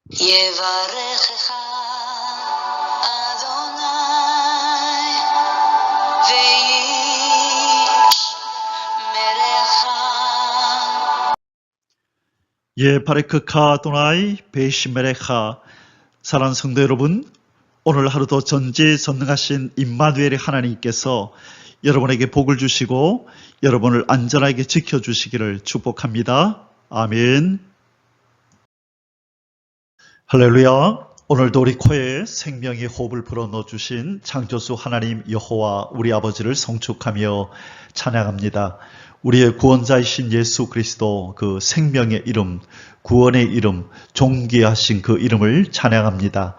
יברכך אדוני וישמרך. 바레크카 아도나이 베이시메레카. 사랑하는 성도 여러분, 오늘 하루도 전지전능하신 임마누엘의 하나님께서 여러분에게 복을 주시고 여러분을 안전하게 지켜주시기를 축복합니다. 아멘. 할렐루야. 오늘도 우리 코에 생명의 호흡을 불어넣어주신 창조주 하나님 여호와 우리 아버지를 송축하며 찬양합니다. 우리의 구원자이신 예수 그리스도 그 생명의 이름, 구원의 이름, 존귀하신 그 이름을 찬양합니다.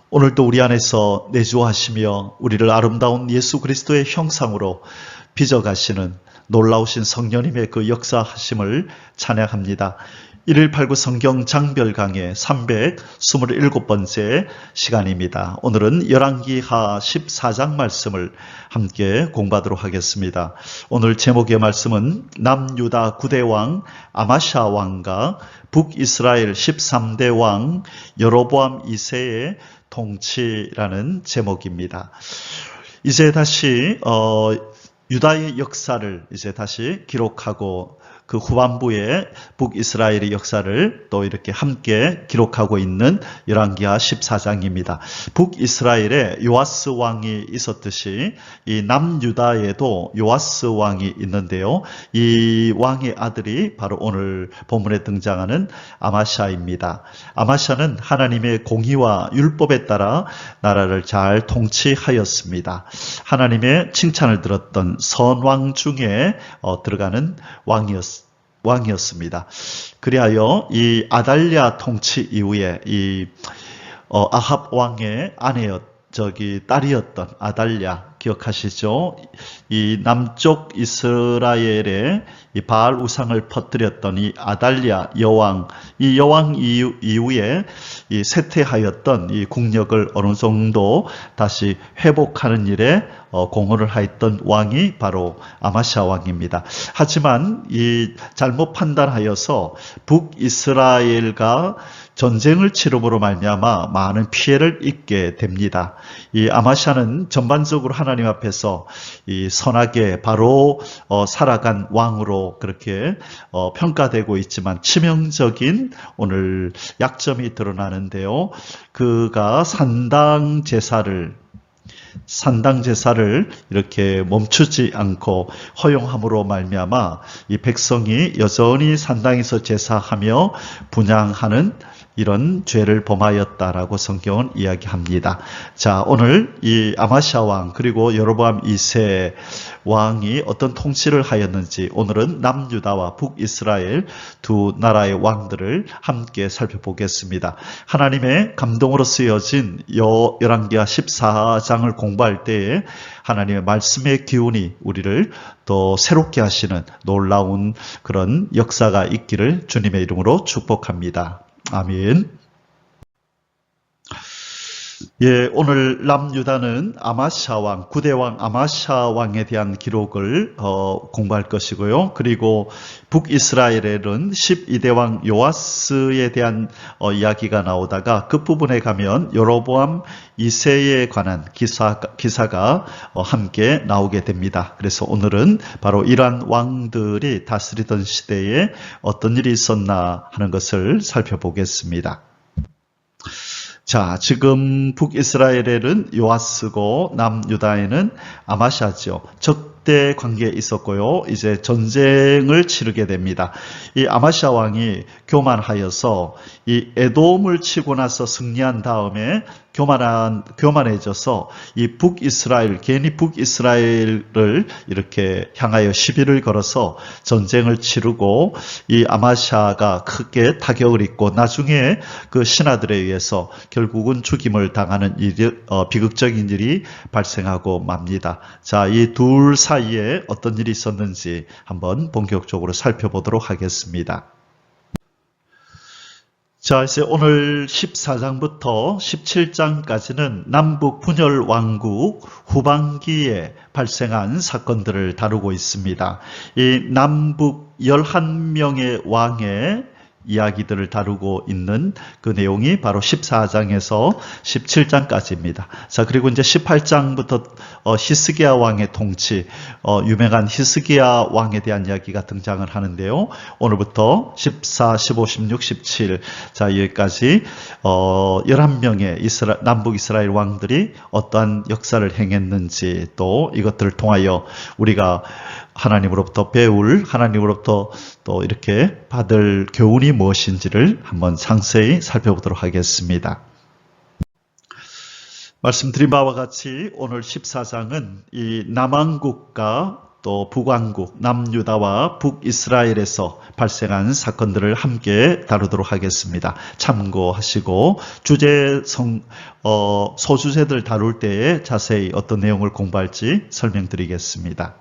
오늘도 우리 안에서 내주하시며 우리를 아름다운 예수 그리스도의 형상으로 빚어가시는 놀라우신 성령님의 그 역사하심을 찬양합니다. 1189 성경 장별 강의 327번째 시간입니다. 오늘은 열왕기하 14장 말씀을 함께 공부하도록 하겠습니다. 오늘 제목의 말씀은 남유다 9대 왕 아마샤 왕과 북이스라엘 13대 왕 여로보암 2세의 통치라는 제목입니다. 이제 다시 유다의 역사를 이제 다시 기록하고 그 후반부에 북이스라엘의 역사를 또 이렇게 함께 기록하고 있는 열왕기하 14장입니다. 북이스라엘에 요아스 왕이 있었듯이 이 남유다에도 요아스 왕이 있는데요. 이 왕의 아들이 바로 오늘 본문에 등장하는 아마샤입니다. 아마샤는 하나님의 공의와 율법에 따라 나라를 잘 통치하였습니다. 하나님의 칭찬을 들었던 선왕 중에 들어가는 왕이었습니다. 그리하여 이 아달랴 통치 이후에 이 아합 왕의 딸이었던 아달랴 기억하시죠? 이 남쪽 이스라엘에 이 바알 우상을 퍼뜨렸던 이 아달랴 여왕, 이 여왕 이후에 이 쇠퇴하였던 이 국력을 어느 정도 다시 회복하는 일에 공헌을 하였던 왕이 바로 아마샤 왕입니다. 하지만 이 잘못 판단하여서 북이스라엘과 전쟁을 치름으로 말미암아 많은 피해를 입게 됩니다. 이 아마샤는 전반적으로 하나님 앞에서 이 선하게 바로 살아간 왕으로 그렇게 평가되고 있지만 치명적인 오늘 약점이 드러나는데요. 그가 산당 제사를 이렇게 멈추지 않고 허용함으로 말미암아 이 백성이 여전히 산당에서 제사하며 분향하는 이런 죄를 범하였다라고 성경은 이야기합니다. 자, 오늘 이 아마샤 왕 그리고 여로보암 2세 왕이 어떤 통치를 하였는지 오늘은 남유다와 북이스라엘 두 나라의 왕들을 함께 살펴보겠습니다. 하나님의 감동으로 쓰여진 열왕기하 14장을 공부할 때에 하나님의 말씀의 기운이 우리를 또 새롭게 하시는 놀라운 그런 역사가 있기를 주님의 이름으로 축복합니다. 아멘. 예, 오늘 남유다는 아마샤 왕, 9대 왕 아마샤 왕에 대한 기록을 공부할 것이고요. 그리고 북이스라엘에는 12대 왕 요아스에 대한 이야기가 나오다가 끝부분에 가면 여로보암 2세에 관한 기사가 함께 나오게 됩니다. 그래서 오늘은 바로 이러한 왕들이 다스리던 시대에 어떤 일이 있었나 하는 것을 살펴보겠습니다. 자, 지금 북이스라엘에는 요아스고 남유다에는 아마샤죠. 적대 관계에 있었고요. 이제 전쟁을 치르게 됩니다. 이 아마샤 왕이 교만하여서 이 에돔을 치고 나서 승리한 다음에 교만해져서 이 괜히 북이스라엘을 이렇게 향하여 시비를 걸어서 전쟁을 치르고 이 아마샤가 크게 타격을 입고 나중에 그 신하들에 의해서 결국은 죽임을 당하는 비극적인 일이 발생하고 맙니다. 자, 이 둘 사이에 어떤 일이 있었는지 한번 본격적으로 살펴보도록 하겠습니다. 자, 이제 오늘 14장부터 17장까지는 남북 분열 왕국 후반기에 발생한 사건들을 다루고 있습니다. 이 남북 11명의 왕의 이야기들을 다루고 있는 그 내용이 바로 14장에서 17장까지입니다. 자, 그리고 이제 18장부터 히스기야 왕의 통치, 유명한 히스기야 왕에 대한 이야기가 등장을 하는데요. 오늘부터 14, 15, 16, 17, 자, 여기까지 11명의 남북 이스라엘 왕들이 어떠한 역사를 행했는지, 또 이것들을 통하여 우리가 하나님으로부터 배울, 하나님으로부터 또 이렇게 받을 교훈이 무엇인지를 한번 상세히 살펴보도록 하겠습니다. 말씀드린 바와 같이 오늘 14장은 이 남왕국과 또 북왕국, 남유다와 북이스라엘에서 발생한 사건들을 함께 다루도록 하겠습니다. 참고하시고 소주제들 다룰 때에 자세히 어떤 내용을 공부할지 설명드리겠습니다.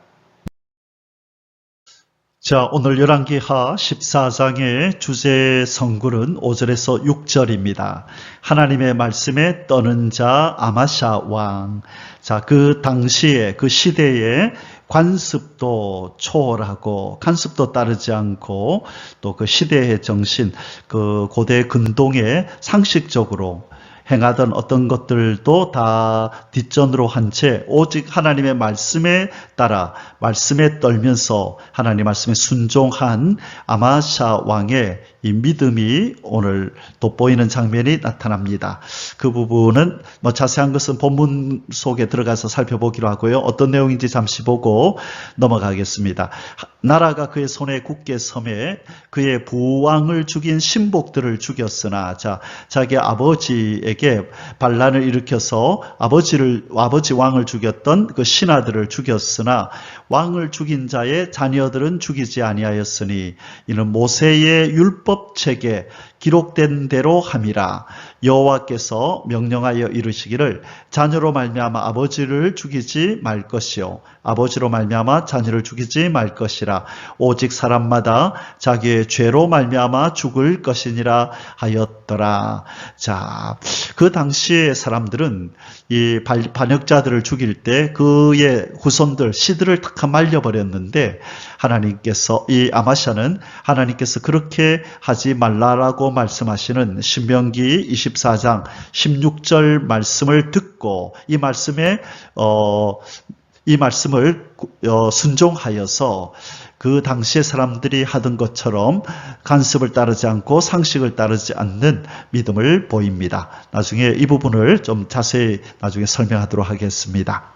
자, 오늘 열왕기하 14장의 주제 성구는 5절에서 6절입니다. 하나님의 말씀에 떠는 자 아마샤 왕. 자, 그 당시에, 그 시대에 관습도 초월하고 간섭도 따르지 않고 또 그 시대의 정신, 그 고대 근동에 상식적으로 행하던 어떤 것들도 다 뒷전으로 한 채 오직 하나님의 말씀에 따라 말씀에 떨면서 하나님 말씀에 순종한 아마샤 왕의 이 믿음이 오늘 돋보이는 장면이 나타납니다. 그 부분은 자세한 것은 본문 속에 들어가서 살펴보기로 하고요. 어떤 내용인지 잠시 보고 넘어가겠습니다. 나라가 그의 손에 굳게 섬에 그의 부왕을 죽인 신복들을 죽였으나, 자, 자기 아버지에게 반란을 일으켜서 아버지 왕을 죽였던 그 신하들을 죽였으나 왕을 죽인 자의 자녀들은 죽이지 아니하였으니 이는 모세의 율법책에 기록된 대로 함이라. 여호와께서 명령하여 이르시기를 자녀로 말미암아 아버지를 죽이지 말 것이요 아버지로 말미암아 자녀를 죽이지 말 것이라. 오직 사람마다 자기의 죄로 말미암아 죽을 것이니라 하였더라. 자, 그 당시의 사람들은 이 반역자들을 죽일 때 그의 후손들 씨들을 탁 말려버렸는데, 하나님께서, 이 아마샤는 하나님께서 그렇게 하지 말라라고 말씀하시는 신명기 24장 16절 말씀을 듣고 이 말씀을 순종하여서 그 당시의 사람들이 하던 것처럼 간섭을 따르지 않고 상식을 따르지 않는 믿음을 보입니다. 나중에 이 부분을 좀 자세히 나중에 설명하도록 하겠습니다.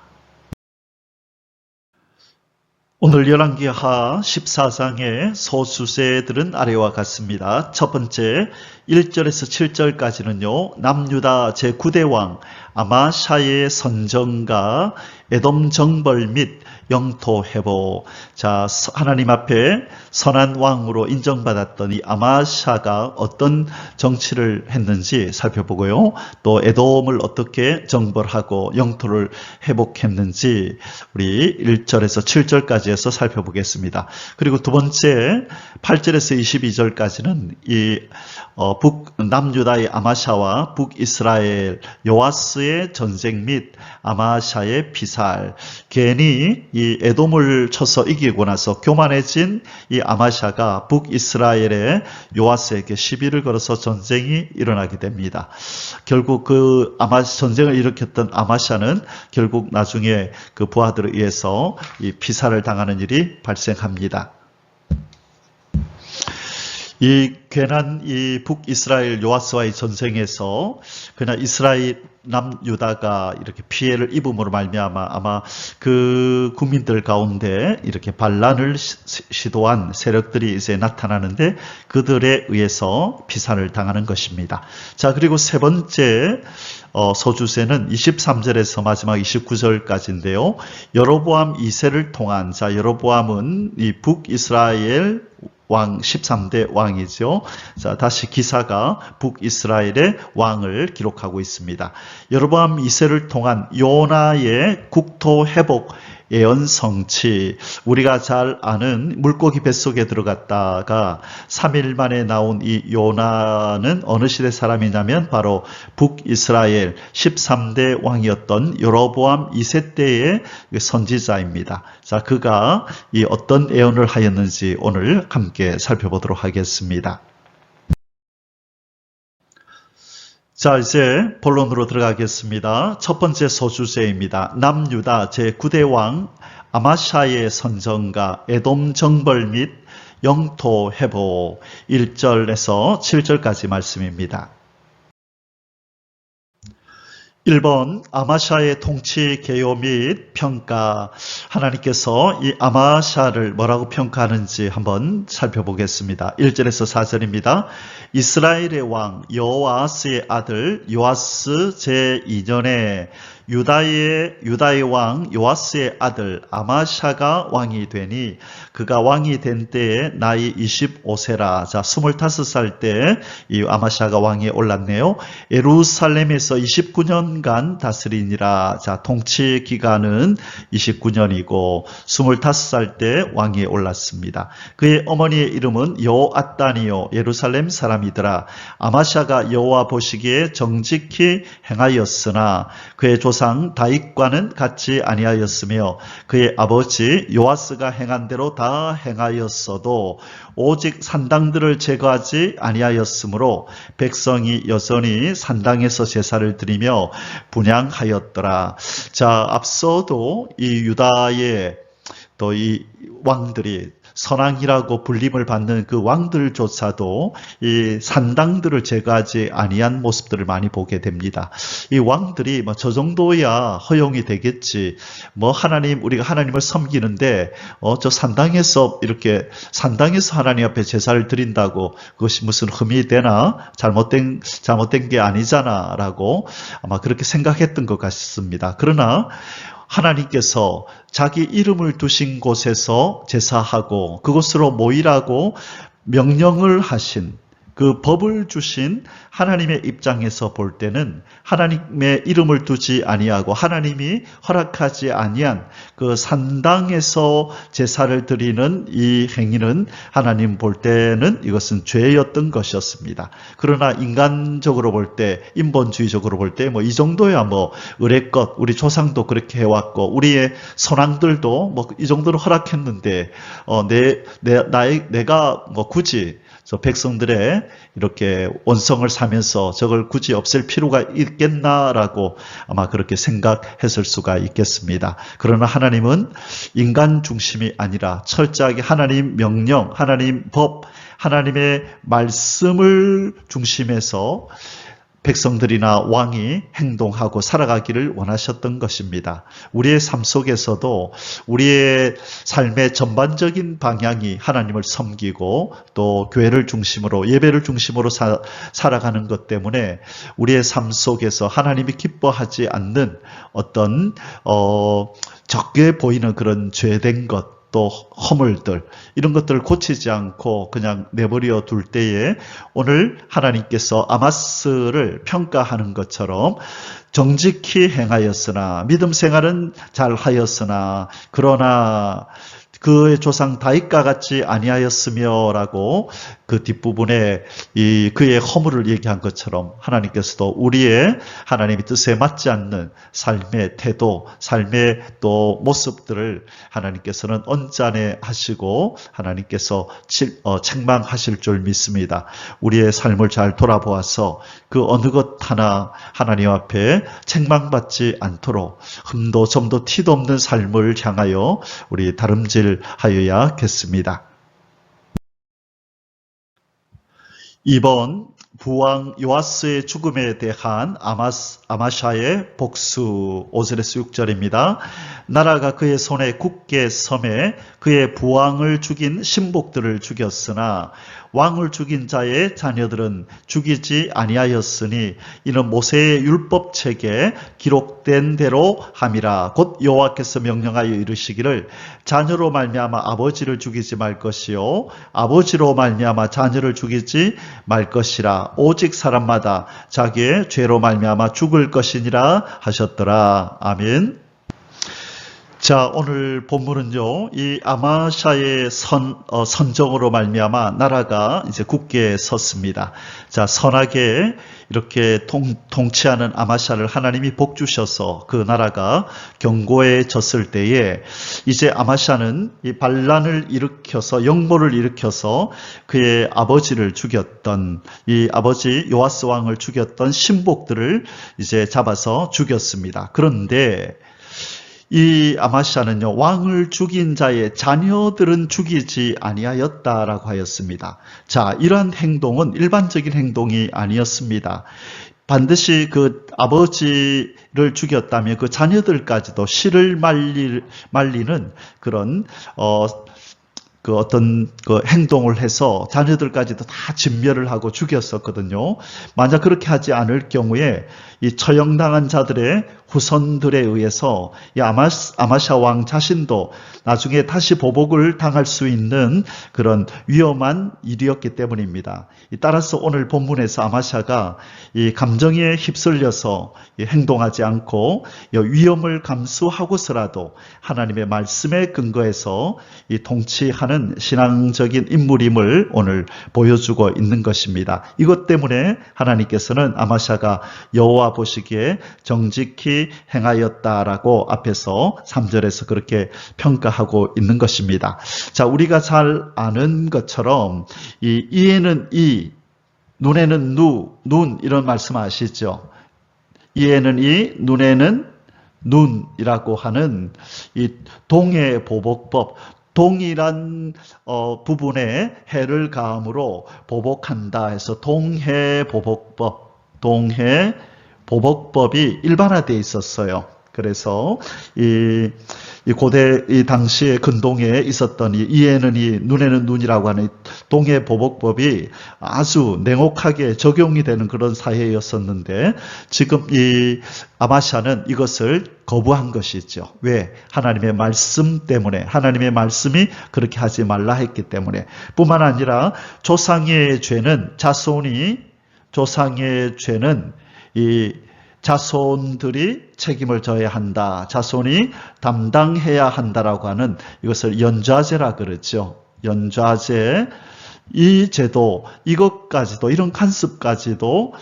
오늘 열왕기하 14장의 소수세들은 아래와 같습니다. 첫 번째 1절에서 7절까지는요. 남유다 제9대 왕 아마샤의 선정과 에돔 정벌 및 영토 회복. 자, 하나님 앞에 선한 왕으로 인정받았던 이 아마샤가 어떤 정치를 했는지 살펴보고요. 또 에돔을 어떻게 정벌하고 영토를 회복했는지 우리 1절에서 7절까지 해서 살펴보겠습니다. 그리고 두 번째 8절에서 22절까지는 이 남유다의 아마샤와 북이스라엘 요아스의 전쟁 및 아마샤의 피살. 괜히 이 에돔을 쳐서 이기고 나서 교만해진 이 아마샤가 북이스라엘의 요아스에게 시비를 걸어서 전쟁이 일어나게 됩니다. 결국 그 전쟁을 일으켰던 아마샤는 결국 나중에 그 부하들에 의해서 이 피살을 당하는 일이 발생합니다. 이 괜한 이 북이스라엘 요아스와의 전쟁에서 그냥 이스라엘 남유다가 이렇게 피해를 입음으로 말미암아 아마 그 국민들 가운데 이렇게 반란을 시도한 세력들이 이제 나타나는데 그들에 의해서 피살을 당하는 것입니다. 자, 그리고 세 번째 소주세는 23절에서 마지막 29절까지인데요. 여로보암 2세를 통한, 자, 여로보암은 이 북이스라엘 왕 13대 왕이죠. 자, 다시 기사가 북이스라엘의 왕을 기록하고 있습니다. 여로보암 2세를 통한 요나의 국토 회복 예언 성취. 우리가 잘 아는 물고기 뱃속에 들어갔다가 3일 만에 나온 이 요나는 어느 시대 사람이냐면 바로 북이스라엘 13대 왕이었던 여로보암 2세 때의 선지자입니다. 자, 그가 이 어떤 예언을 하였는지 오늘 함께 살펴보도록 하겠습니다. 자, 이제 본론으로 들어가겠습니다. 첫 번째 소주제입니다. 남유다 제9대 왕 아마샤의 선정과 에돔 정벌 및 영토 회복 1절에서 7절까지 말씀입니다. 1번 아마샤의 통치 개요 및 평가. 하나님께서 이 아마샤를 뭐라고 평가하는지 한번 살펴보겠습니다. 1절에서 4절입니다. 이스라엘의 왕 여호아스의 아들 요아스 제2년에 유다의 왕 요아스의 아들 아마샤가 왕이 되니 그가 왕이 된 때에 나이 25세라. 자, 25살 때 이 아마샤가 왕에 올랐네요. 예루살렘에서 29년간 다스리니라. 자, 통치 기간은 29년이고 25살 때 왕에 올랐습니다. 그의 어머니의 이름은 여호앗단이요 예루살렘 사람이더라. 아마샤가 여호와 보시기에 정직히 행하였으나 그의 조상 다윗과는 같이 아니하였으며 그의 아버지 요아스가 행한 대로 다 행하였어도 오직 산당들을 제거하지 아니하였으므로 백성이 여전히 산당에서 제사를 드리며 분향하였더라. 자, 앞서도 이 유다의 또 이 왕들이 선왕이라고 불림을 받는 그 왕들조차도 이 산당들을 제거하지 아니한 모습들을 많이 보게 됩니다. 이 왕들이 뭐 저 정도야 허용이 되겠지. 뭐 우리가 하나님을 섬기는데 저 산당에서 산당에서 하나님 앞에 제사를 드린다고 그것이 무슨 흠이 되나? 잘못된 게 아니잖아라고 아마 그렇게 생각했던 것 같습니다. 그러나 하나님께서 자기 이름을 두신 곳에서 제사하고 그곳으로 모이라고 명령을 하신 그 법을 주신 하나님의 입장에서 볼 때는 하나님의 이름을 두지 아니하고 하나님이 허락하지 아니한 그 산당에서 제사를 드리는 이 행위는 하나님 볼 때는 이것은 죄였던 것이었습니다. 그러나 인간적으로 볼 때, 인본주의적으로 볼 때 뭐 이 정도야 뭐 의례껏 우리 조상도 그렇게 해왔고 우리의 선왕들도 뭐 이 정도는 허락했는데 내가 뭐 굳이 저 백성들의 이렇게 원성을 사면서 저걸 굳이 없앨 필요가 있겠나라고 아마 그렇게 생각했을 수가 있겠습니다. 그러나 하나님은 인간 중심이 아니라 철저하게 하나님 명령, 하나님 법, 하나님의 말씀을 중심에서 백성들이나 왕이 행동하고 살아가기를 원하셨던 것입니다. 우리의 삶 속에서도 우리의 삶의 전반적인 방향이 하나님을 섬기고 또 교회를 중심으로 예배를 중심으로 살아가는 것 때문에 우리의 삶 속에서 하나님이 기뻐하지 않는 어떤 적게 보이는 그런 죄된 것 또 허물들 이런 것들을 고치지 않고 그냥 내버려 둘 때에 오늘 하나님께서 아마스를 평가하는 것처럼 정직히 행하였으나 믿음 생활은 잘 하였으나 그러나 그의 조상 다윗과 같이 아니하였으며라고 그 뒷부분에 그의 허물을 얘기한 것처럼 하나님께서도 우리의 하나님의 뜻에 맞지 않는 삶의 태도, 삶의 또 모습들을 하나님께서는 언짢아 하시고 하나님께서 책망하실 줄 믿습니다. 우리의 삶을 잘 돌아보아서 그 어느 것 하나 하나님 앞에 책망받지 않도록 흠도 점도 티도 없는 삶을 향하여 우리 다름질하여야겠습니다. 2번 부왕 요아스의 죽음에 대한 아마샤의 복수 5절에서 6절입니다. 나라가 그의 손에 굳게 섬에 그의 부왕을 죽인 신복들을 죽였으나 왕을 죽인 자의 자녀들은 죽이지 아니하였으니 이는 모세의 율법책에 기록된 대로 함이라. 곧 여호와께서 명령하여 이르시기를 자녀로 말미암아 아버지를 죽이지 말 것이요 아버지로 말미암아 자녀를 죽이지 말 것이라. 오직 사람마다 자기의 죄로 말미암아 죽을 것이니라 하셨더라. 아멘. 자, 오늘 본문은요, 이 아마샤의 선정으로 말미암아 나라가 이제 굳게 섰습니다. 자, 선하게 이렇게 통치하는 아마샤를 하나님이 복 주셔서 그 나라가 견고해졌을 때에 이제 아마샤는 이 반란을 일으켜서 역모를 일으켜서 그의 아버지를 죽였던 이 아버지 요아스 왕을 죽였던 신복들을 이제 잡아서 죽였습니다. 그런데 이 아마샤는요, 왕을 죽인 자의 자녀들은 죽이지 아니하였다라고 하였습니다. 자, 이러한 행동은 일반적인 행동이 아니었습니다. 반드시 그 아버지를 죽였다면 그 자녀들까지도 씨를 말리는 그런 어떤 행동을 해서 자녀들까지도 다 진멸을 하고 죽였었거든요. 만약 그렇게 하지 않을 경우에 이 처형당한 자들의 후손들에 의해서 이 아마샤 왕 자신도 나중에 다시 보복을 당할 수 있는 그런 위험한 일이었기 때문입니다. 따라서 오늘 본문에서 아마샤가 이 감정에 휩쓸려서 행동하지 않고 위험을 감수하고서라도 하나님의 말씀에 근거해서 이 통치하는 신앙적인 인물임을 오늘 보여주고 있는 것입니다. 이것 때문에 하나님께서는 아마샤가 여호와 보시기에 정직히 행하였다라고 앞에서 3절에서 그렇게 평가하고 있는 것입니다. 자, 우리가 잘 아는 것처럼 이 이에는 이, 눈에는 눈 이런 말씀 아시죠? 이에는 이, 눈에는 눈이라고 하는 이 동해 보복법, 동일한 부분에 해를 가함으로 보복한다 해서 동해 보복법이 일반화되어 있었어요. 그래서 이 고대 이 당시에 근동에 있었던 이에는 이 눈에는 눈이라고 하는 동해 보복법이 아주 냉혹하게 적용이 되는 그런 사회였었는데 지금 이 아마샤는 이것을 거부한 것이죠. 왜? 하나님의 말씀 때문에, 하나님의 말씀이 그렇게 하지 말라 했기 때문에. 뿐만 아니라 조상의 죄는 이 자손들이 책임을 져야 한다. 자손이 담당해야 한다라고 하는 이것을 연좌제라 그러죠. 연좌제. 이 제도, 이것까지도, 이런 관습까지도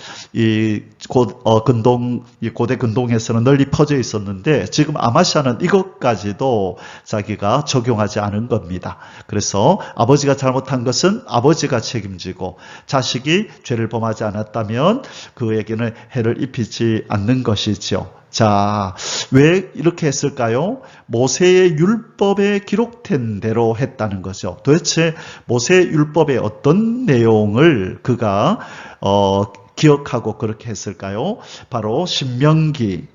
고대 근동에서는 널리 퍼져 있었는데 지금 아마샤는 이것까지도 자기가 적용하지 않은 겁니다. 그래서 아버지가 잘못한 것은 아버지가 책임지고 자식이 죄를 범하지 않았다면 그에게는 해를 입히지 않는 것이죠. 자, 왜 이렇게 했을까요? 모세의 율법에 기록된 대로 했다는 거죠. 도대체 모세의 율법의 어떤 내용을 그가 기억하고 그렇게 했을까요? 바로 신명기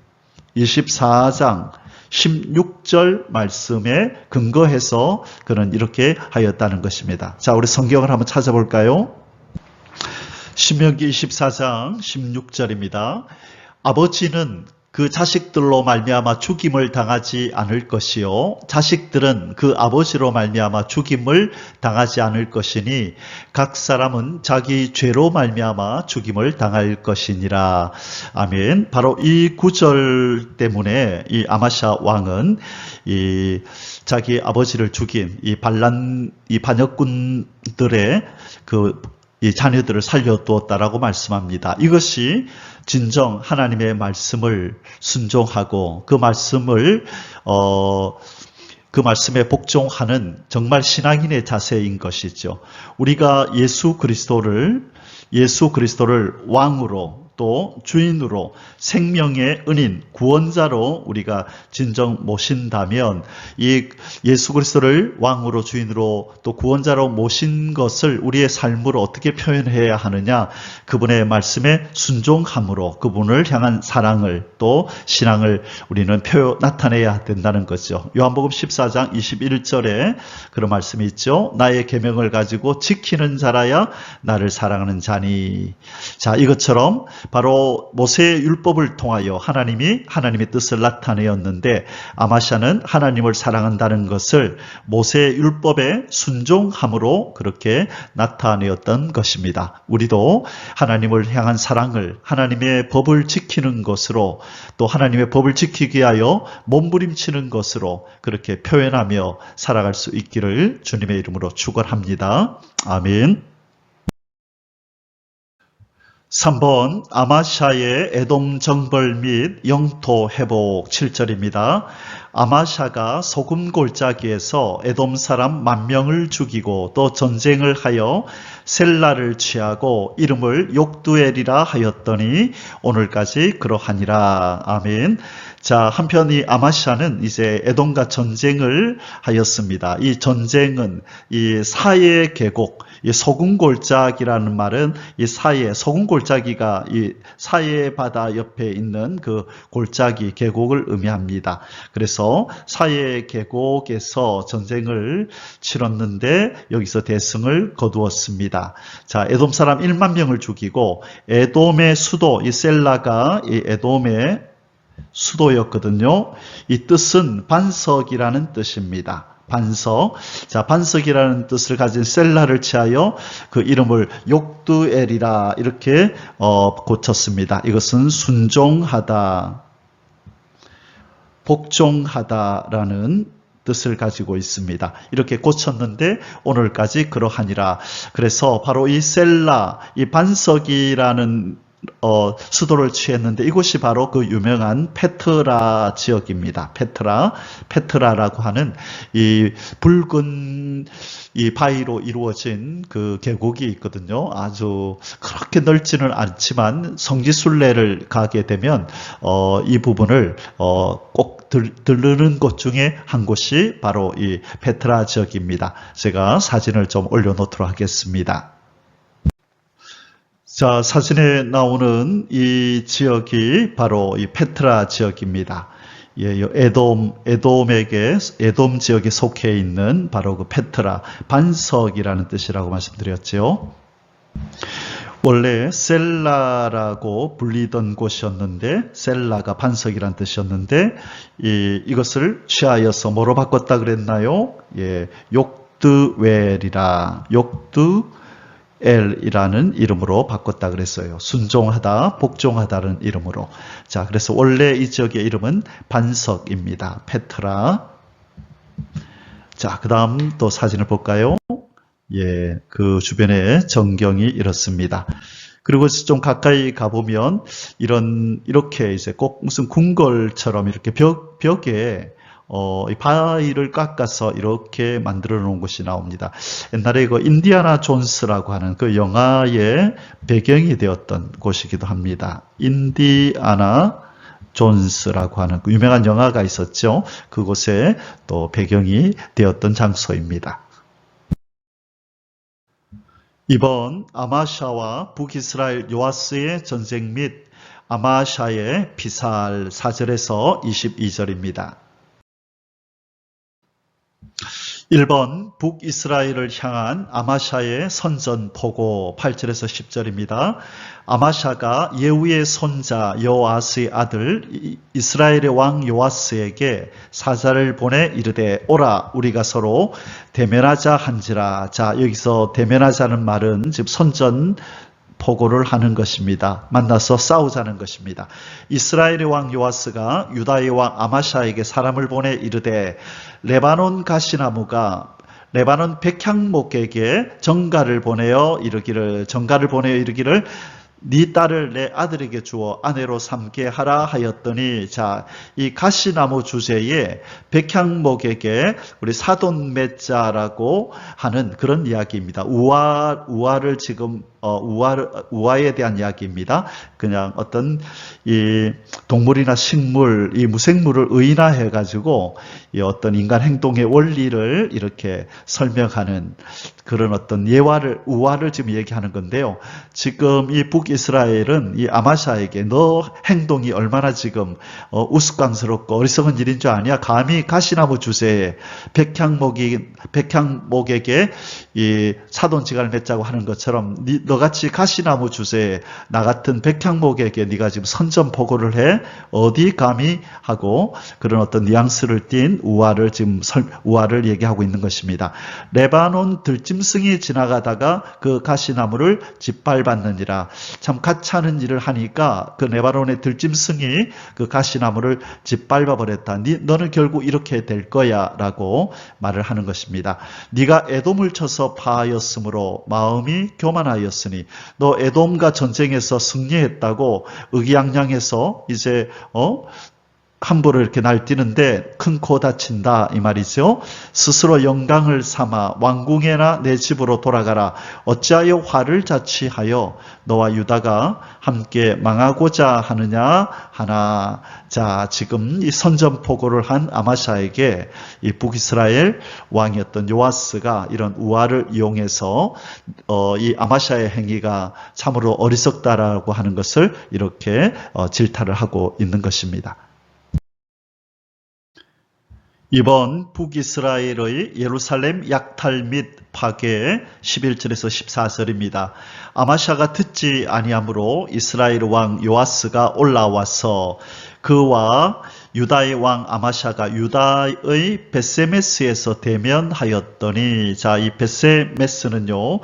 24장 16절 말씀에 근거해서 그는 이렇게 하였다는 것입니다. 자, 우리 성경을 한번 찾아볼까요? 신명기 24장 16절입니다. 아버지는 그 자식들로 말미암아 죽임을 당하지 않을 것이요 자식들은 그 아버지로 말미암아 죽임을 당하지 않을 것이니 각 사람은 자기 죄로 말미암아 죽임을 당할 것이니라. 아멘. 바로 이 구절 때문에 이 아마샤 왕은 이 자기 아버지를 죽인 이 반역군들의 이 자녀들을 살려두었다라고 말씀합니다. 이것이 진정 하나님의 말씀을 순종하고 그 말씀에 복종하는 정말 신앙인의 자세인 것이죠. 우리가 예수 그리스도를 왕으로 또 주인으로 생명의 은인 구원자로 우리가 진정 모신다면 이 예수 그리스도를 왕으로 주인으로 또 구원자로 모신 것을 우리의 삶으로 어떻게 표현해야 하느냐, 그분의 말씀에 순종함으로 그분을 향한 사랑을 또 신앙을 우리는 나타내야 된다는 거죠. 요한복음 14장 21절에 그런 말씀이 있죠. 나의 계명을 가지고 지키는 자라야 나를 사랑하는 자니. 자, 이것처럼 바로 모세의 율법을 통하여 하나님의 뜻을 나타내었는데, 아마샤는 하나님을 사랑한다는 것을 모세의 율법에 순종함으로 그렇게 나타내었던 것입니다. 우리도 하나님을 향한 사랑을 하나님의 법을 지키는 것으로, 또 하나님의 법을 지키기 위하여 몸부림치는 것으로 그렇게 표현하며 살아갈 수 있기를 주님의 이름으로 축원합니다. 아멘. 3번 아마샤의 에돔 정벌 및 영토 회복 7절입니다. 아마샤가 소금 골짜기에서 에돔 사람 10,000명을 죽이고 또 전쟁을 하여 셀라를 취하고 이름을 욕두엘이라 하였더니 오늘까지 그러하니라. 아멘. 자, 한편 이 아마샤는 이제 에돔과 전쟁을 하였습니다. 이 전쟁은 이 사해 계곡, 이 소금골짜기라는 말은 이 사해, 소금골짜기가 이 사해 바다 옆에 있는 그 골짜기 계곡을 의미합니다. 그래서 사해 계곡에서 전쟁을 치렀는데 여기서 대승을 거두었습니다. 자, 에돔 사람 10,000명을 죽이고 에돔의 수도 이 셀라가 이 에돔의 수도였거든요. 이 뜻은 반석이라는 뜻입니다. 반석. 자, 반석이라는 뜻을 가진 셀라를 취하여 그 이름을 욕두엘이라 이렇게 고쳤습니다. 이것은 순종하다, 복종하다라는 뜻을 가지고 있습니다. 이렇게 고쳤는데 오늘까지 그러하니라. 그래서 바로 이 셀라, 이 반석이라는 수도를 취했는데 이곳이 바로 그 유명한 페트라 지역입니다. 페트라라고 하는 이 붉은 이 바위로 이루어진 그 계곡이 있거든요. 아주 그렇게 넓지는 않지만 성지순례를 가게 되면 이 부분을 꼭 들르는 곳 중에 한 곳이 바로 이 페트라 지역입니다. 제가 사진을 좀 올려놓도록 하겠습니다. 자, 사진에 나오는 이 지역이 바로 이 페트라 지역입니다. 예, 에돔 지역에 속해 있는 바로 그 페트라, 반석이라는 뜻이라고 말씀드렸죠. 원래 셀라라고 불리던 곳이었는데, 셀라가 반석이라는 뜻이었는데, 이것을 취하여서 뭐로 바꿨다 그랬나요? 예, 욕두웰이라, L이라는 이름으로 바꿨다 그랬어요. 순종하다, 복종하다는 이름으로. 자, 그래서 원래 이 지역의 이름은 반석입니다. 페트라. 자, 그 다음 또 사진을 볼까요? 예, 그 주변에 전경이 이렇습니다. 그리고 좀 가까이 가보면 이렇게 이제 꼭 무슨 궁궐처럼 이렇게 벽에 이 바위를 깎아서 이렇게 만들어 놓은 곳이 나옵니다. 옛날에 그 인디아나 존스라고 하는 그 영화의 배경이 되었던 곳이기도 합니다. 인디아나 존스라고 하는 그 유명한 영화가 있었죠. 그곳에 또 배경이 되었던 장소입니다. 이번 아마샤와 북이스라엘 요아스의 전쟁 및 아마샤의 피살 4절에서 22절입니다. 1번 북이스라엘을 향한 아마샤의 선전포고 8절에서 10절입니다. 아마샤가 예후의 손자 요아스의 아들 이스라엘의 왕 요아스에게 사자를 보내 이르되 오라 우리가 서로 대면하자 한지라. 자, 여기서 대면하자는 말은 즉 선전 포고를 하는 것입니다. 만나서 싸우자는 것입니다. 이스라엘의 왕 요아스가 유다의 왕 아마샤에게 사람을 보내 이르되 레바논 가시나무가 레바논 백향목에게 정가를 보내어 이르기를 네 딸을 내 아들에게 주어 아내로 삼게 하라 하였더니, 자, 이 가시나무 주제에 백향목에게 우리 사돈매자라고 하는 그런 이야기입니다. 우화를 지금 우화에 대한 이야기입니다. 그냥 어떤 이 동물이나 식물, 이 무생물을 의인화해 가지고 이 어떤 인간 행동의 원리를 이렇게 설명하는 그런 어떤 우화를 지금 얘기하는 건데요. 지금 이 북이스라엘은 이 아마샤에게 너 행동이 얼마나 지금 우스꽝스럽고 어리석은 일인 줄 아냐? 감히 가시나무 주제에 백향목에게 이 사돈지간을 맺자고 하는 것처럼 너 너같이 가시나무 주제에 나 같은 백향목에게 네가 지금 선전포고를 해? 어디 감히? 하고 그런 어떤 뉘앙스를 띤 우화를 얘기하고 있는 것입니다. 레바논 들짐승이 지나가다가 그 가시나무를 짓밟았느니라. 참 가차는 일을 하니까 그 레바논의 들짐승이 그 가시나무를 짓밟아 버렸다. 너는 결국 이렇게 될 거야 라고 말을 하는 것입니다. 네가 에돔을 쳐서 파하였으므로 마음이 교만하였으니 너 에돔과 전쟁에서 승리했다고 의기양양해서 이제 함부로 이렇게 날뛰는데 큰 코 다친다 이 말이죠. 스스로 영광을 삼아 왕궁에나 내 집으로 돌아가라. 어찌하여 화를 자취하여 너와 유다가 함께 망하고자 하느냐 하나. 자, 지금 이 선전포고를 한 아마샤에게 이 북이스라엘 왕이었던 요아스가 이런 우화를 이용해서 이 아마샤의 행위가 참으로 어리석다라고 하는 것을 이렇게 질타를 하고 있는 것입니다. 이번 북이스라엘의 예루살렘 약탈 및 파괴 11절에서 14절입니다. 아마샤가 듣지 아니하므로 이스라엘 왕 요아스가 올라와서 그와 유다의 왕 아마샤가 유다의 베세메스에서 대면하였더니, 자, 이 베세메스는요,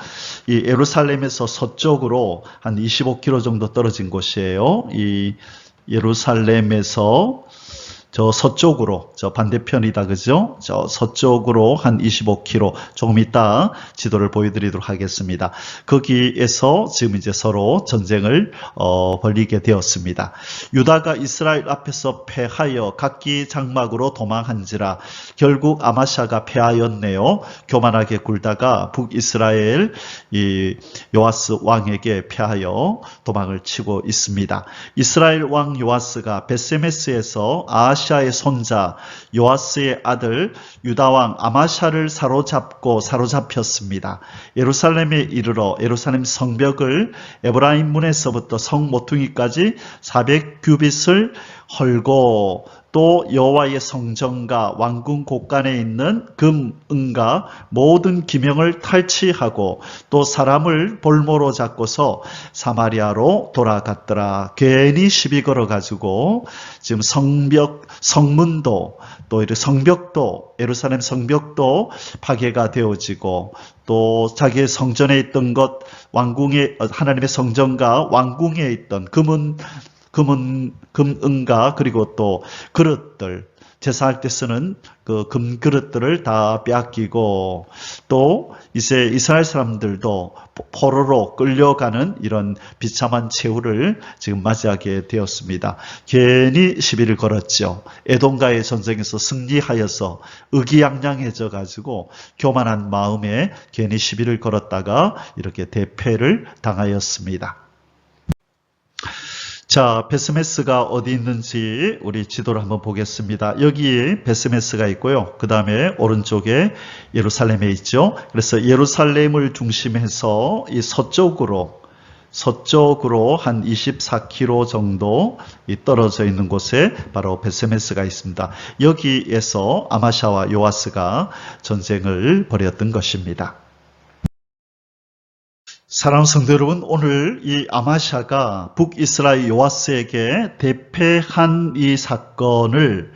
이 예루살렘에서 서쪽으로 한 25km 정도 떨어진 곳이에요. 이 예루살렘에서 저 서쪽으로, 저 반대편이다, 그죠? 저 서쪽으로 한 25km, 조금 이따 지도를 보여드리도록 하겠습니다. 거기에서 지금 이제 서로 전쟁을 벌이게 되었습니다. 유다가 이스라엘 앞에서 패하여 각기 장막으로 도망한지라. 결국 아마샤가 패하였네요. 교만하게 굴다가 북이스라엘 이 요아스 왕에게 패하여 도망을 치고 있습니다. 이스라엘 왕 요아스가 베세메스에서 아하시아의 손자 요아스의 아들 유다왕 아마샤를 사로잡혔습니다. 예루살렘에 이르러 예루살렘 성벽을 에브라임 문에서부터 성 모퉁이까지 400규빗을 헐고 또 여호와의 성전과 왕궁 곳간에 있는 금, 은과 모든 기명을 탈취하고 또 사람을 볼모로 잡고서 사마리아로 돌아갔더라. 괜히 시비 걸어가지고 지금 성문도 또 이렇게 성벽도 예루살렘 성벽도 파괴가 되어지고 또 자기의 성전에 있던 것 왕궁에 하나님의 성전과 왕궁에 있던 금은가 그리고 또 그릇들 제사할 때 쓰는 그 금그릇들을 다 빼앗기고 또 이제 이스라엘 사람들도 포로로 끌려가는 이런 비참한 최후를 지금 맞이하게 되었습니다. 괜히 시비를 걸었죠. 에돔과의 전쟁에서 승리하여서 의기양양해져 가지고 교만한 마음에 괜히 시비를 걸었다가 이렇게 대패를 당하였습니다. 자, 베스메스가 어디 있는지 우리 지도를 한번 보겠습니다. 여기 베스메스가 있고요. 그 다음에 오른쪽에 예루살렘에 있죠. 그래서 예루살렘을 중심해서 이 서쪽으로 한 24km 정도 떨어져 있는 곳에 바로 베스메스가 있습니다. 여기에서 아마샤와 요아스가 전쟁을 벌였던 것입니다. 사랑하는 성도 여러분, 오늘 이 아마샤가 북이스라엘 요아스에게 대패한 이 사건을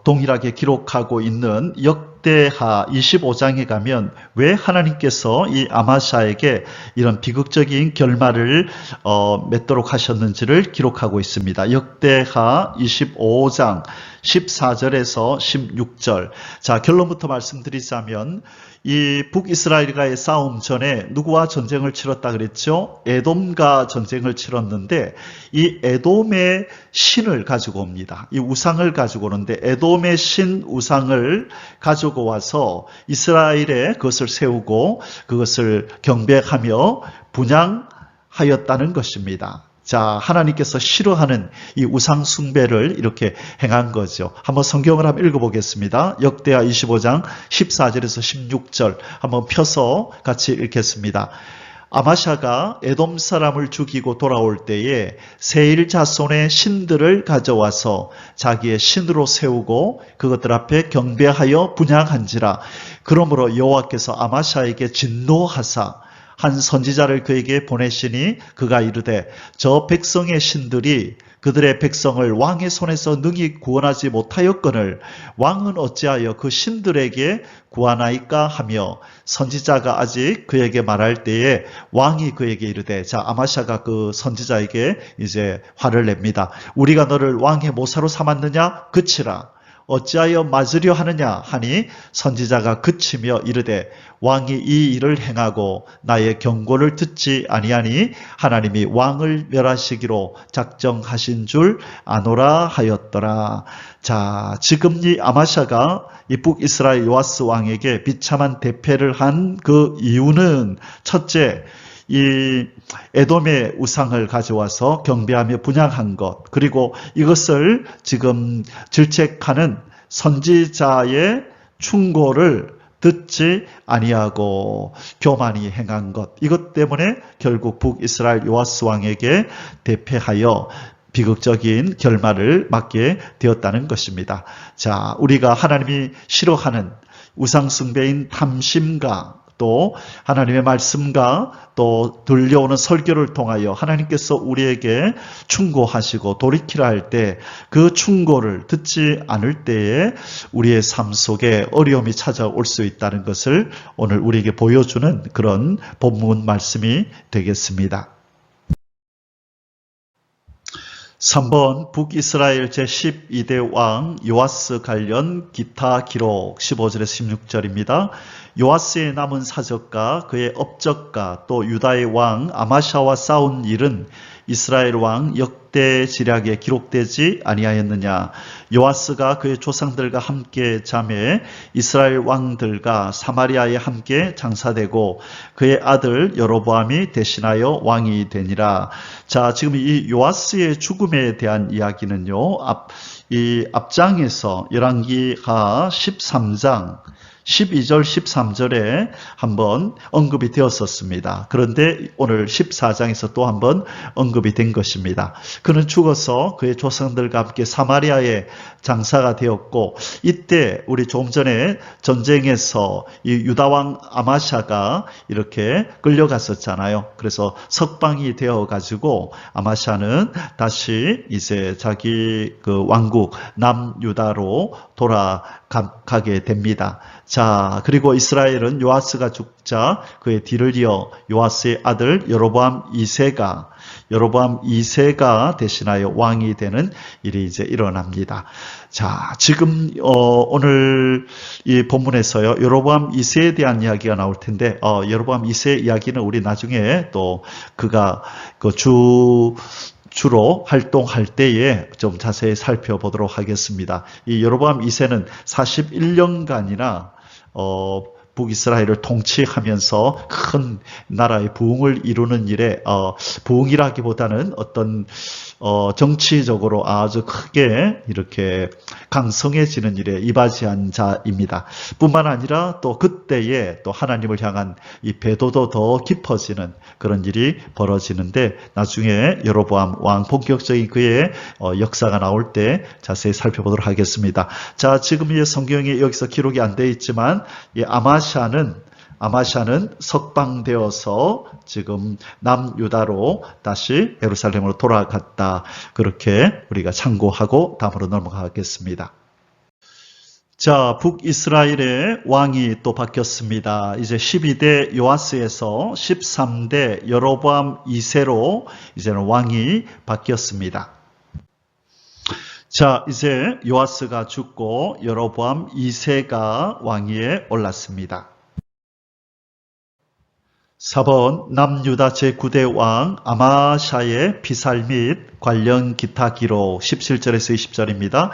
동일하게 기록하고 있는 역대하 25장에 가면 왜 하나님께서 이 아마샤에게 이런 비극적인 결말을 맺도록 하셨는지를 기록하고 있습니다. 역대하 25장 14절에서 16절. 자, 결론부터 말씀드리자면 이 북이스라엘과의 싸움 전에 누구와 전쟁을 치렀다 그랬죠? 에돔과 전쟁을 치렀는데 이 에돔의 신을 가지고 옵니다. 이 우상을 가지고 오는데 에돔의 신 우상을 가지고 와서 이스라엘에 그것을 세우고 그것을 경배하며 분향하였다는 것입니다. 자, 하나님께서 싫어하는 이 우상 숭배를 이렇게 행한 거죠. 한번 성경을 한번 읽어보겠습니다. 역대하 25장 14절에서 16절 한번 펴서 같이 읽겠습니다. 아마샤가 에돔 사람을 죽이고 돌아올 때에 세일 자손의 신들을 가져와서 자기의 신으로 세우고 그것들 앞에 경배하여 분향한지라. 그러므로 여호와께서 아마샤에게 진노하사 한 선지자를 그에게 보내시니 그가 이르되 저 백성의 신들이 그들의 백성을 왕의 손에서 능히 구원하지 못하였거늘 왕은 어찌하여 그 신들에게 구하나이까 하며 선지자가 아직 그에게 말할 때에 왕이 그에게 이르되, 자, 아마샤가 그 선지자에게 이제 화를 냅니다. 우리가 너를 왕의 모사로 삼았느냐? 그치라. 어찌하여 맞으려 하느냐 하니 선지자가 그치며 이르되 왕이 이 일을 행하고 나의 경고를 듣지 아니하니 하나님이 왕을 멸하시기로 작정하신 줄 아노라 하였더라. 자, 지금 이 아마샤가 이 북이스라엘 요아스 왕에게 비참한 대패를 한 그 이유는 첫째, 이 에돔의 우상을 가져와서 경배하며 분향한 것, 그리고 이것을 지금 질책하는 선지자의 충고를 듣지 아니하고 교만히 행한 것, 이것 때문에 결국 북이스라엘 요아스 왕에게 대패하여 비극적인 결말을 맞게 되었다는 것입니다. 자, 우리가 하나님이 싫어하는 우상숭배인 탐심과 또 하나님의 말씀과 또 들려오는 설교를 통하여 하나님께서 우리에게 충고하시고 돌이키라 할 때 그 충고를 듣지 않을 때에 우리의 삶 속에 어려움이 찾아올 수 있다는 것을 오늘 우리에게 보여주는 그런 본문 말씀이 되겠습니다. 3번 북이스라엘 제12대 왕 요아스 관련 기타 기록 15절에서 16절입니다. 요아스의 남은 사적과 그의 업적과 또 유다의 왕 아마샤와 싸운 일은 이스라엘 왕 역대 지략에 기록되지 아니하였느냐. 요아스가 그의 조상들과 함께 잠에 이스라엘 왕들과 사마리아에 함께 장사되고 그의 아들 여로보암이 대신하여 왕이 되니라. 자, 지금 이 요아스의 죽음에 대한 이야기는요, 이 앞장에서 열왕기하 13장 12절, 13절에 한번 언급이 되었었습니다. 그런데 오늘 14장에서 또 한번 언급이 된 것입니다. 그는 죽어서 그의 조상들과 함께 사마리아에 장사가 되었고, 이때 우리 조금 전에 전쟁에서 이 유다왕 아마샤가 이렇게 끌려갔었잖아요. 그래서 석방이 되어가지고 아마샤는 다시 이제 자기 그 왕국 남유다로 돌아가게 됩니다. 자, 그리고 이스라엘은 요아스가 죽자 그의 뒤를 이어 요아스의 아들 여로보암 2세가 대신하여 왕이 되는 일이 이제 일어납니다. 자, 지금 오늘 이 본문에서요, 여로보암 2세에 대한 이야기가 나올 텐데, 여로보암 2세 이야기는 우리 나중에 또 그가 그 주로 활동할 때에 좀 자세히 살펴보도록 하겠습니다. 이 여로보암 2세는 41년간이나 북이스라엘을 통치하면서 큰 나라의 부흥을 이루는 일에 부흥이라기보다는 어떤 정치적으로 아주 크게 이렇게 강성해지는 일에 이바지한 자입니다. 뿐만 아니라 또 그때에 또 하나님을 향한 이 배도도 더 깊어지는 그런 일이 벌어지는데, 나중에 여로보암 왕 본격적인 그의 역사가 나올 때 자세히 살펴보도록 하겠습니다. 자, 지금 이 성경에 여기서 기록이 안 되어 있지만 이 아마샤는 석방되어서 지금 남유다로 다시 예루살렘으로 돌아갔다. 그렇게 우리가 참고하고 다음으로 넘어가겠습니다. 자, 북이스라엘의 왕이 또 바뀌었습니다. 이제 12대 요아스에서 13대 여로보암 2세로 이제는 왕이 바뀌었습니다. 자, 이제 요아스가 죽고 여로보암 2세가 왕위에 올랐습니다. 4번 남유다 제9대 왕 아마샤의 피살 및 관련 기타 기록 17절에서 20절입니다.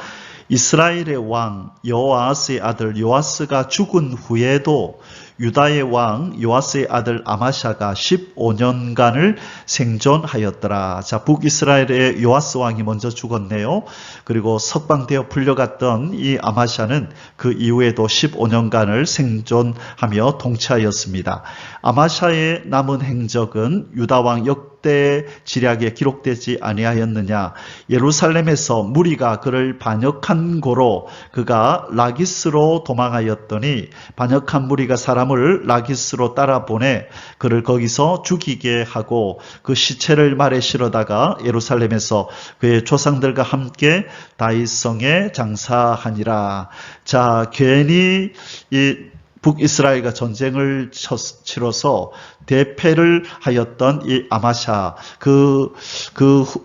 이스라엘의 왕 여호아스의 아들 요아스가 죽은 후에도 유다의 왕 요아스의 아들 아마샤가 15년간을 생존하였더라. 자, 북이스라엘의 요아스 왕이 먼저 죽었네요. 그리고 석방되어 풀려갔던 이 아마샤는 그 이후에도 15년간을 생존하며 통치하였습니다. 아마샤의 남은 행적은 유다 왕 역대 지략에 기록되지 아니하였느냐. 예루살렘에서 무리가 그를 반역한 고로 그가 라기스로 도망하였더니 반역한 무리가 사람을 라기스로 따라보내 그를 거기서 죽이게 하고 그 시체를 말에 실어다가 예루살렘에서 그의 조상들과 함께 다윗성에 장사하니라. 자, 괜히 이 북이스라엘과 전쟁을 치러서 대패를 하였던 이 아마샤, 그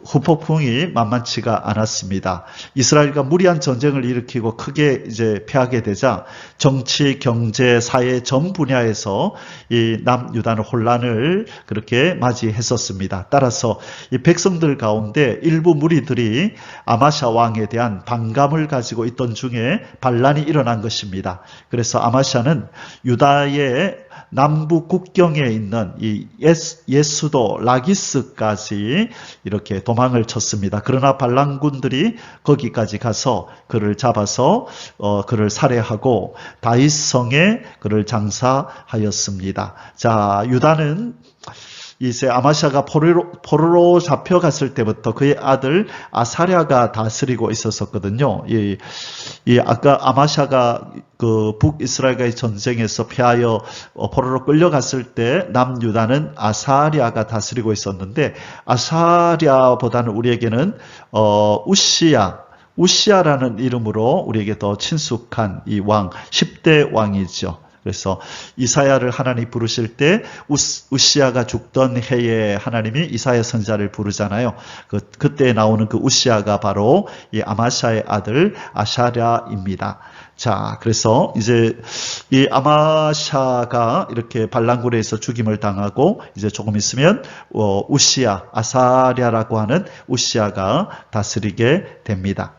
후폭풍이 만만치가 않았습니다. 이스라엘과 무리한 전쟁을 일으키고 크게 이제 패하게 되자 정치, 경제, 사회 전 분야에서 이 남유다는 혼란을 그렇게 맞이했었습니다. 따라서 이 백성들 가운데 일부 무리들이 아마샤 왕에 대한 반감을 가지고 있던 중에 반란이 일어난 것입니다. 그래서 아마샤는 유다의 남부 국경에 있는 이 옛수도 라기스까지 이렇게 도망을 쳤습니다. 그러나 반란군들이 거기까지 가서 그를 잡아서 그를 살해하고 다윗성에 그를 장사하였습니다. 자, 유다는 이제 아마샤가 포로로 잡혀갔을 때부터 그의 아들 아사랴가 다스리고 있었거든요. 아까 아마샤가 그 북이스라엘과의 전쟁에서 패하여 포로로 끌려갔을 때 남유다는 아사랴가 다스리고 있었는데 아사랴보다는 우리에게는 우시야라는 이름으로 우리에게 더 친숙한 이 왕, 10대 왕이죠. 그래서 이사야를 하나님이 부르실 때 우시야가 죽던 해에 하나님이 이사야 선지자를 부르잖아요. 그때 나오는 그 우시야가 바로 이 아마샤의 아들 아샤랴입니다. 자, 그래서 이제 이 아마샤가 이렇게 반란군에서 죽임을 당하고 이제 조금 있으면 우시야, 아사랴라고 하는 우시야가 다스리게 됩니다.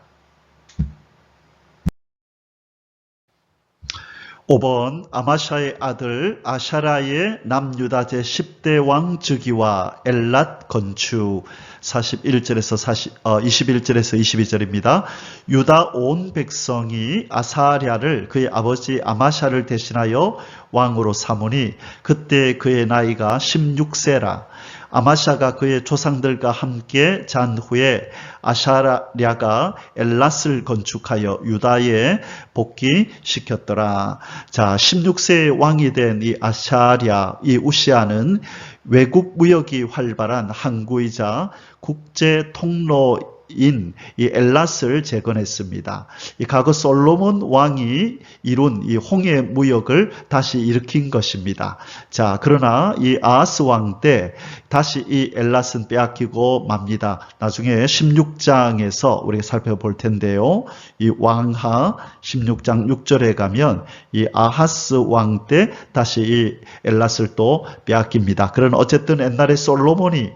5번 아마샤의 아들 아샤라의 남유다 제10대 왕 즉위와 엘랏 건축 21절에서 22절입니다. 유다 온 백성이 아사랴를 그의 아버지 아마샤를 대신하여 왕으로 삼으니 그때 그의 나이가 16세라. 아마샤가 그의 조상들과 함께 잔 후에 아샤랴가 엘랏을 건축하여 유다에 복귀시켰더라. 자, 16세의 왕이 된 이 아샤랴, 이 우시야는 외국 무역이 활발한 항구이자 국제 통로인 이 엘랏을 재건했습니다. 이 과거 솔로몬 왕이 이룬 이 홍해 무역을 다시 일으킨 것입니다. 자, 그러나 이 아하스 왕 때 다시 이 엘랏은 빼앗기고 맙니다. 나중에 16장에서 우리가 살펴볼 텐데요. 이 왕하 16장 6절에 가면 이 아하스 왕 때 다시 이 엘랏을 또 빼앗깁니다. 그러나 어쨌든 옛날에 솔로몬이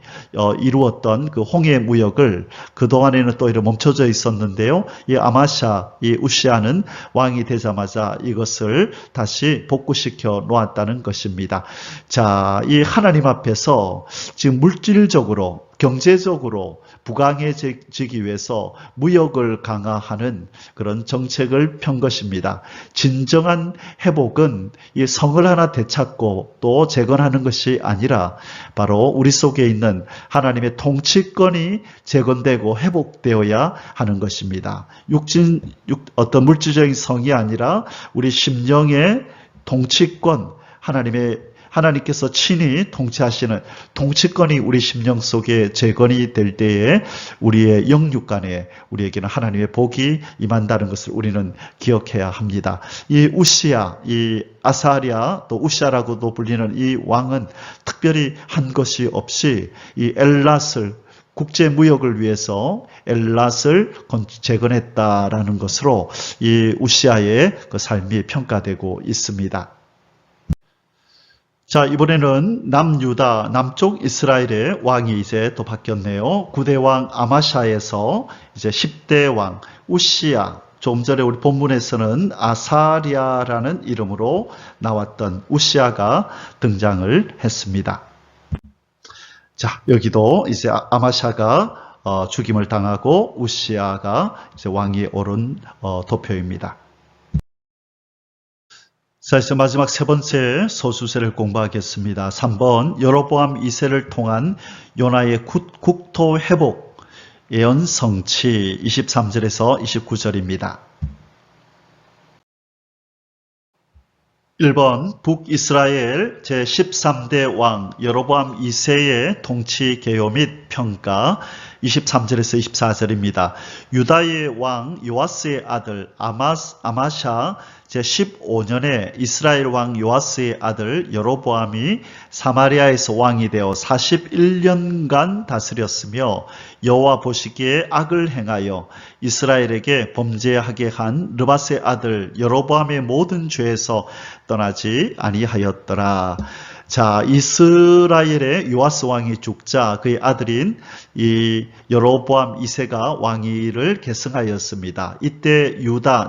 이루었던 그 홍해 무역을 그동안에는 또 이렇게 멈춰져 있었는데요. 이 아마샤, 이 우시야는 왕이 되자마자 이것을 다시 복구시켜 놓았다는 것입니다. 자, 이 하나님 앞에서 지금 물질적으로, 경제적으로 부강해지기 위해서 무역을 강화하는 그런 정책을 편 것입니다. 진정한 회복은 이 성을 하나 되찾고 또 재건하는 것이 아니라 바로 우리 속에 있는 하나님의 통치권이 재건되고 회복되어야 하는 것입니다. 어떤 물질적인 성이 아니라 우리 심령의 통치권, 하나님께서 친히 통치하시는 통치권이 우리 심령 속에 재건이 될 때에 우리의 영육간에 우리에게는 하나님의 복이 임한다는 것을 우리는 기억해야 합니다. 이 우시야, 이 아사랴, 또 우시야라고도 불리는 이 왕은 특별히 한 것이 없이 이 엘랏을 국제 무역을 위해서 엘랏을 재건했다라는 것으로 이 우시야의 그 삶이 평가되고 있습니다. 자, 이번에는 남유다, 남쪽 이스라엘의 왕이 이제 또 바뀌었네요. 9대 왕 아마샤에서 이제 10대 왕 우시야, 좀 전에 우리 본문에서는 아사랴라는 이름으로 나왔던 우시야가 등장을 했습니다. 자, 여기도 이제 아마샤가 죽임을 당하고 우시야가 이제 왕이 오른 도표입니다. 자, 이제 마지막 세 번째 소수세를 공부하겠습니다. 3번 여로보암 2세를 통한 요나의 국토 회복 예언 성취 23절에서 29절입니다. 1번 북이스라엘 제13대 왕 여로보암 2세의 통치 개요 및 평가 23절에서 24절입니다. 유다의 왕 요아스의 아들 아마샤 제15년에 이스라엘 왕 요아스의 아들 여로보암이 사마리아에서 왕이 되어 41년간 다스렸으며 여호와 보시기에 악을 행하여 이스라엘에게 범죄하게 한 르밧의 아들 여로보암의 모든 죄에서 떠나지 아니하였더라. 자, 이스라엘의 요아스 왕이 죽자 그의 아들인 이 여로보암 2세가 왕위를 계승하였습니다. 이때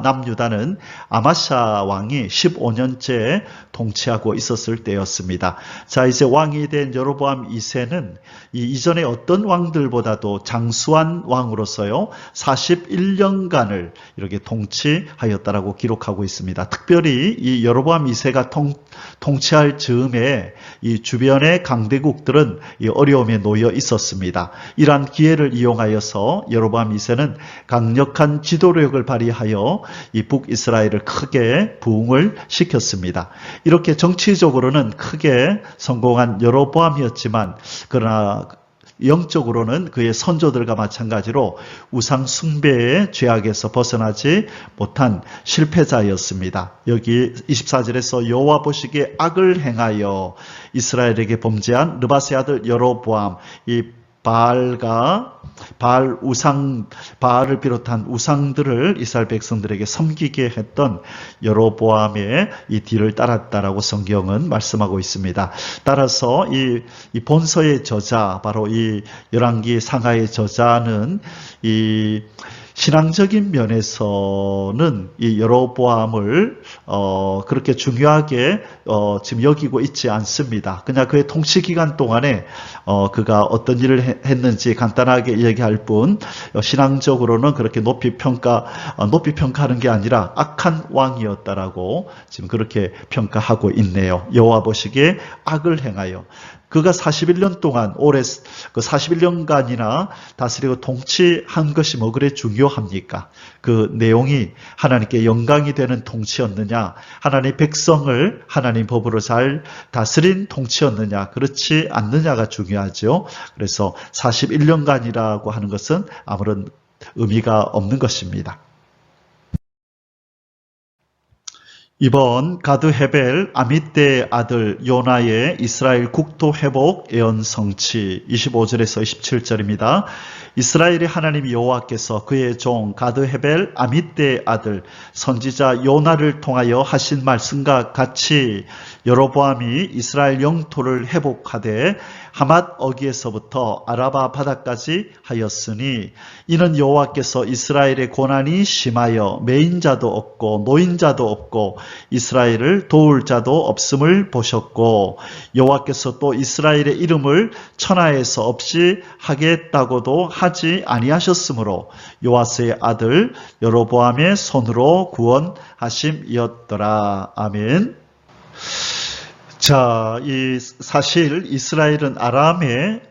남유다는 아마샤 왕이 15년째 통치하고 있었을 때였습니다. 자, 이제 왕이 된 여로보암 2세는 이전의 어떤 왕들보다도 장수한 왕으로서요 41년간을 이렇게 통치하였다라고 기록하고 있습니다. 특별히 이 여로보암 2세가 통치할 즈음에 이 주변의 강대국들은 이 어려움에 놓여 있었습니다. 이러한 기회를 이용하여서 여로보암 2세는 강력한 지도력을 발휘하여 이 북이스라엘을 크게 부흥을 시켰습니다. 이렇게 정치적으로는 크게 성공한 여로보암이었지만 그러나 영적으로는 그의 선조들과 마찬가지로 우상 숭배의 죄악에서 벗어나지 못한 실패자였습니다. 여기 24절에서 여호와 보시기에 악을 행하여 이스라엘에게 범죄한 르밧의 아들 여로보암 이 바알을 비롯한 우상들을 이스라엘 백성들에게 섬기게 했던 여로보암의 이 뒤를 따랐다라고 성경은 말씀하고 있습니다. 따라서 이 본서의 저자, 바로 이 열왕기 상하의 저자는 이 신앙적인 면에서는 이 여로보암을 그렇게 중요하게 지금 여기고 있지 않습니다. 그냥 그의 통치 기간 동안에 그가 어떤 일을 했는지 간단하게 얘기할 뿐 신앙적으로는 그렇게 높이 평가하는 게 아니라 악한 왕이었다라고 지금 그렇게 평가하고 있네요. 여호와 보시기에 악을 행하여 그가 41년 동안 그 41년간이나 다스리고 통치한 것이 뭐 그래 중요합니까? 그 내용이 하나님께 영광이 되는 통치였느냐, 하나님의 백성을 하나님 법으로 잘 다스린 통치였느냐, 그렇지 않느냐가 중요하죠. 그래서 41년간이라고 하는 것은 아무런 의미가 없는 것입니다. 2번 가드 헤벨 아미떼의 아들 요나의 이스라엘 국토 회복 예언 성취 25절에서 27절입니다. 이스라엘의 하나님 여호와께서 그의 종 가드 헤벨 아미떼의 아들 선지자 요나를 통하여 하신 말씀과 같이 여로보암이 이스라엘 영토를 회복하되 하맛 어기에서부터 아라바 바다까지 하였으니 이는 여호와께서 이스라엘의 고난이 심하여 매인자도 없고 노인자도 없고 이스라엘을 도울 자도 없음을 보셨고 여호와께서 또 이스라엘의 이름을 천하에서 없이 하겠다고도 하지 아니하셨으므로 요아스의 아들 여로보암의 손으로 구원하심이었더라. 아멘. 자, 사실 이스라엘은 아람의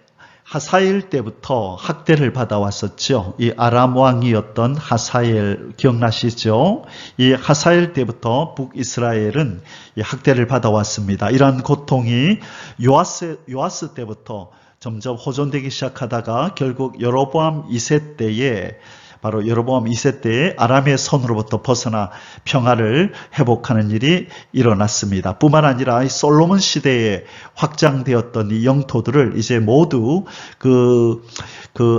하사엘 때부터 학대를 받아왔었죠. 이 아람 왕이었던 하사엘 기억나시죠? 이 하사엘 때부터 북이스라엘은 이 학대를 받아왔습니다. 이러한 고통이 요아스 때부터 점점 호전되기 시작하다가 결국 여로보암 2세 때에 바로 여로보암 2세 때에 아람의 손으로부터 벗어나 평화를 회복하는 일이 일어났습니다. 뿐만 아니라 이 솔로몬 시대에 확장되었던 이 영토들을 이제 모두 그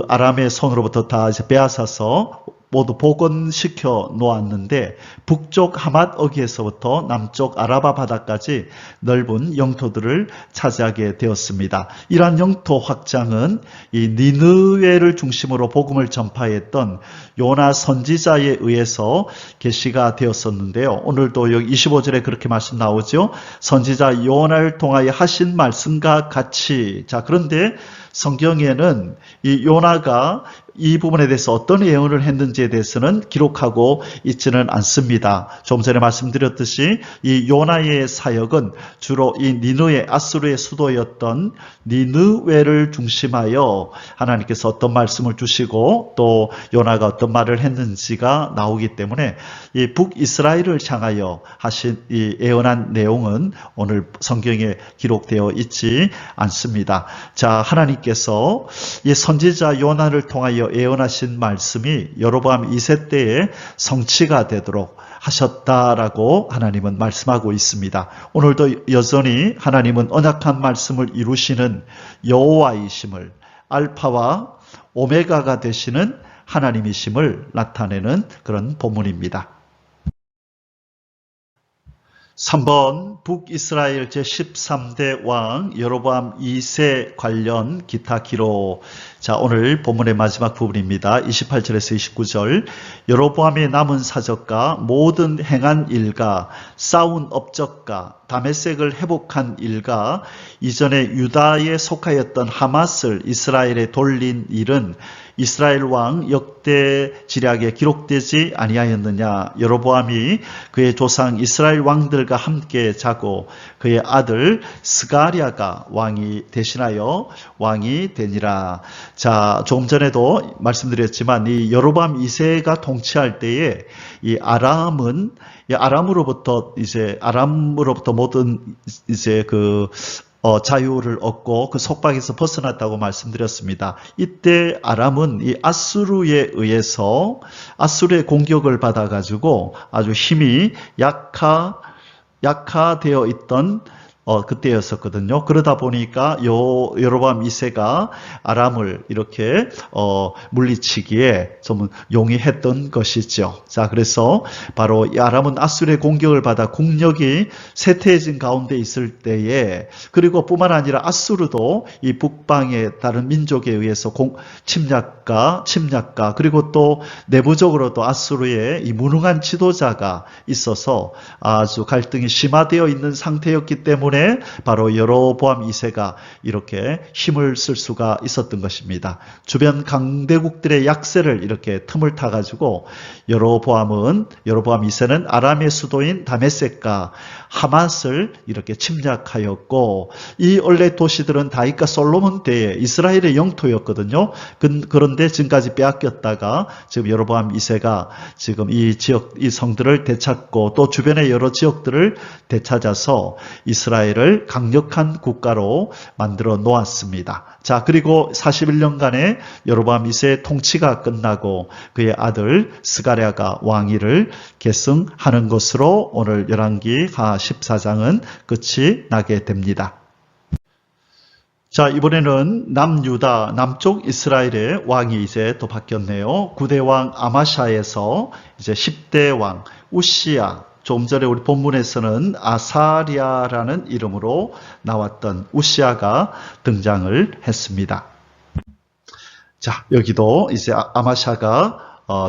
아람의 손으로부터 다 이제 빼앗아서 모두 복원시켜 놓았는데 북쪽 하맛 어기에서부터 남쪽 아라바 바다까지 넓은 영토들을 차지하게 되었습니다. 이러한 영토 확장은 이 니느웨를 중심으로 복음을 전파했던 요나 선지자에 의해서 계시가 되었었는데요. 오늘도 여기 25절에 그렇게 말씀 나오죠. 선지자 요나를 통하여 하신 말씀과 같이. 자, 그런데 성경에는 이 요나가 이 부분에 대해서 어떤 예언을 했는지에 성취되는지에 대해서는 기록하고 있지는 않습니다. 좀 전에 말씀드렸듯이 이 요나의 사역은 주로 이 니느웨, 아수르의 수도였던 니느웨를 중심하여 하나님께서 어떤 말씀을 주시고 또 요나가 어떤 말을 했는지가 나오기 때문에 이 북이스라엘을 향하여 하신 이 예언한 내용은 오늘 성경에 기록되어 있지 않습니다. 자, 하나님께서 이 선지자 요나를 통하여 예언하신 말씀이 여로보암 2세 때에 성취가 되도록 하셨다라고 하나님은 말씀하고 있습니다. 오늘도 여전히 하나님은 언약한 말씀을 이루시는 여호와이심을, 알파와 오메가가 되시는 하나님이심을 나타내는 그런 본문입니다. 3번 북이스라엘 제13대 왕 여로보암 2세 관련 기타 기록. 자, 오늘 본문의 마지막 부분입니다. 28절에서 29절. 여로보암의 남은 사적과 모든 행한 일과 싸운 업적과 다메섹을 회복한 일과 이전에 유다에 속하였던 하맛을 이스라엘에 돌린 일은 이스라엘 왕 역대 지략에 기록되지 아니하였느냐. 여로보암이 그의 조상 이스라엘 왕들과 함께 자고 그의 아들 스가랴가 왕이 대신하여 왕이 되니라. 자, 조금 전에도 말씀드렸지만 이 여로보암 2세가 통치할 때에 이 아람으로부터 모든 자유를 얻고 그 속박에서 벗어났다고 말씀드렸습니다. 이때 아람은 이 아수르에 의해서 아수르의 공격을 받아가지고 아주 힘이 약화되어 있던 그때였었거든요. 그러다 보니까 여로보암 2세가 아람을 이렇게 물리치기에 좀 용이했던 것이죠. 자, 그래서 바로 이 아람은 아수르의 공격을 받아 국력이 쇠퇴해진 가운데 있을 때에, 그리고 뿐만 아니라 아수르도 이 북방의 다른 민족에 의해서 침략가 그리고 또 내부적으로도 아수르의 이 무능한 지도자가 있어서 아주 갈등이 심화되어 있는 상태였기 때문에 바로 여로보암 2세가 이렇게 힘을 쓸 수가 있었던 것입니다. 주변 강대국들의 약세를 이렇게 틈을 타가지고 여로보암 2세는 아람의 수도인 다메섹과 하맛을 이렇게 침략하였고, 이 원래 도시들은 다윗과 솔로몬 때에 이스라엘의 영토였거든요. 그런데 지금까지 빼앗겼다가 지금 여로보암 2세가 지금 이 성들을 되찾고 또 주변의 여러 지역들을 되찾아서 이스라엘을 강력한 국가로 만들어 놓았습니다. 자, 그리고 41년간의 여로보암 2세의 통치가 끝나고 그의 아들 스가랴가 왕위를 계승하는 것으로 오늘 열왕기하 14장은 끝이 나게 됩니다. 자, 이번에는 남유다, 남쪽 이스라엘의 왕이 이제 또 바뀌었네요. 9대 왕 아마샤에서 이제 10대 왕 우시야, 좀 전에 우리 본문에서는 아사랴라는 이름으로 나왔던 우시야가 등장을 했습니다. 자, 여기도 이제 아마샤가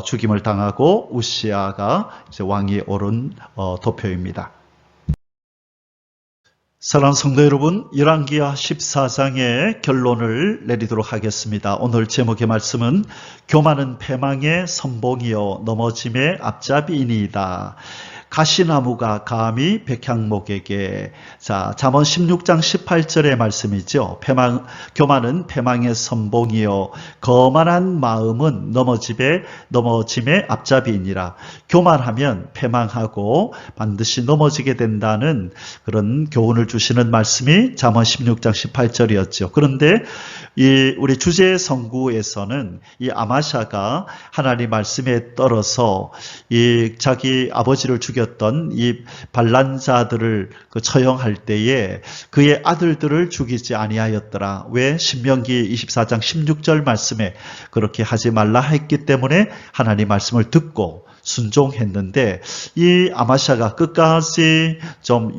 죽임을 당하고 우시야가 이제 왕위에 오른 도표입니다. 사랑하는 성도 여러분, 열왕기하 14장의 결론을 내리도록 하겠습니다. 오늘 제목의 말씀은 교만은 패망의 선봉이요 넘어짐의 앞잡이이니이다. 가시나무가 감히 백향목에게. 자, 잠언 16장 18절의 말씀이죠. 교만은 패망의 선봉이요 거만한 마음은 넘어짐의 앞잡이이니라. 교만하면 패망하고 반드시 넘어지게 된다는 그런 교훈을 주시는 말씀이 잠언 16장 18절이었죠. 그런데 우리 주제 성구에서는 이 아마샤가 하나님 말씀에 떨어서 자기 아버지를 죽였던 이 반란자들을 처형할 때에 그의 아들들을 죽이지 아니하였더라. 왜? 신명기 24장 16절 말씀에 그렇게 하지 말라 했기 때문에 하나님 말씀을 듣고 순종했는데, 이 아마샤가 끝까지 좀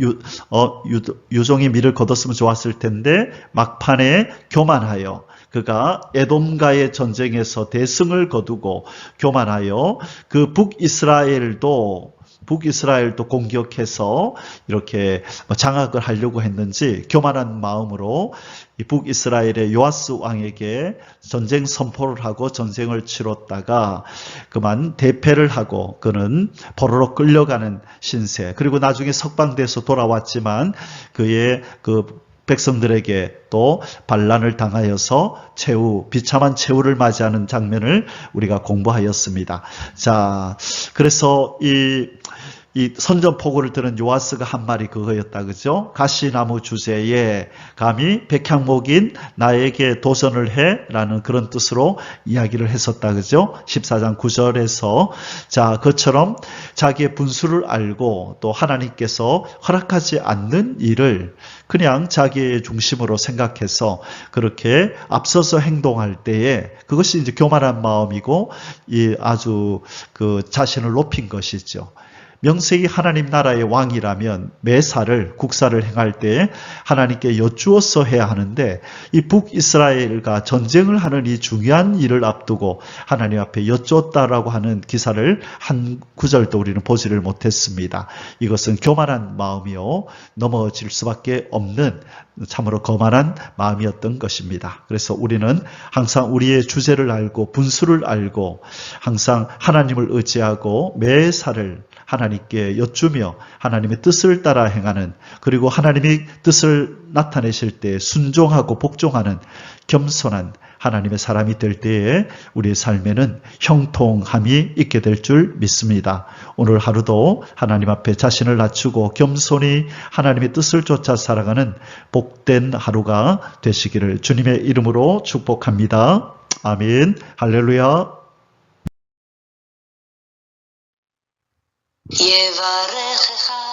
유종의 미를 거뒀으면 좋았을 텐데 막판에 교만하여 그가 에돔과의 전쟁에서 대승을 거두고 교만하여 그 북이스라엘도 북이스라엘도 공격해서 이렇게 장악을 하려고 했는지 교만한 마음으로 이 북이스라엘의 요아스 왕에게 전쟁 선포를 하고 전쟁을 치렀다가 그만 대패를 하고 그는 포로로 끌려가는 신세, 그리고 나중에 석방돼서 돌아왔지만 그의 그 백성들에게 또 반란을 당하여서 비참한 최후를 맞이하는 장면을 우리가 공부하였습니다. 자, 그래서 이 선전포고를 들은 요아스가 한 말이 그거였다, 그죠? 가시나무 주제에 감히 백향목인 나에게 도전을 해? 라는 그런 뜻으로 이야기를 했었다, 그죠? 14장 9절에서. 자, 그처럼 자기의 분수를 알고 또 하나님께서 허락하지 않는 일을 그냥 자기의 중심으로 생각해서 그렇게 앞서서 행동할 때에 그것이 이제 교만한 마음이고 아주 그 자신을 높인 것이죠. 명색이 하나님 나라의 왕이라면 매사를 국사를 행할 때 하나님께 여쭈어서 해야 하는데 이 북이스라엘과 전쟁을 하는 이 중요한 일을 앞두고 하나님 앞에 여쭈었다라고 하는 기사를 한 구절도 우리는 보지를 못했습니다. 이것은 교만한 마음이요 넘어질 수밖에 없는 참으로 거만한 마음이었던 것입니다. 그래서 우리는 항상 우리의 주제를 알고 분수를 알고 항상 하나님을 의지하고 매사를 하나님께 여쭈며 하나님의 뜻을 따라 행하는, 그리고 하나님이 뜻을 나타내실 때 순종하고 복종하는 겸손한 하나님의 사람이 될 때에 우리의 삶에는 형통함이 있게 될 줄 믿습니다. 오늘 하루도 하나님 앞에 자신을 낮추고 겸손히 하나님의 뜻을 쫓아 살아가는 복된 하루가 되시기를 주님의 이름으로 축복합니다. 아멘. 할렐루야. יברכך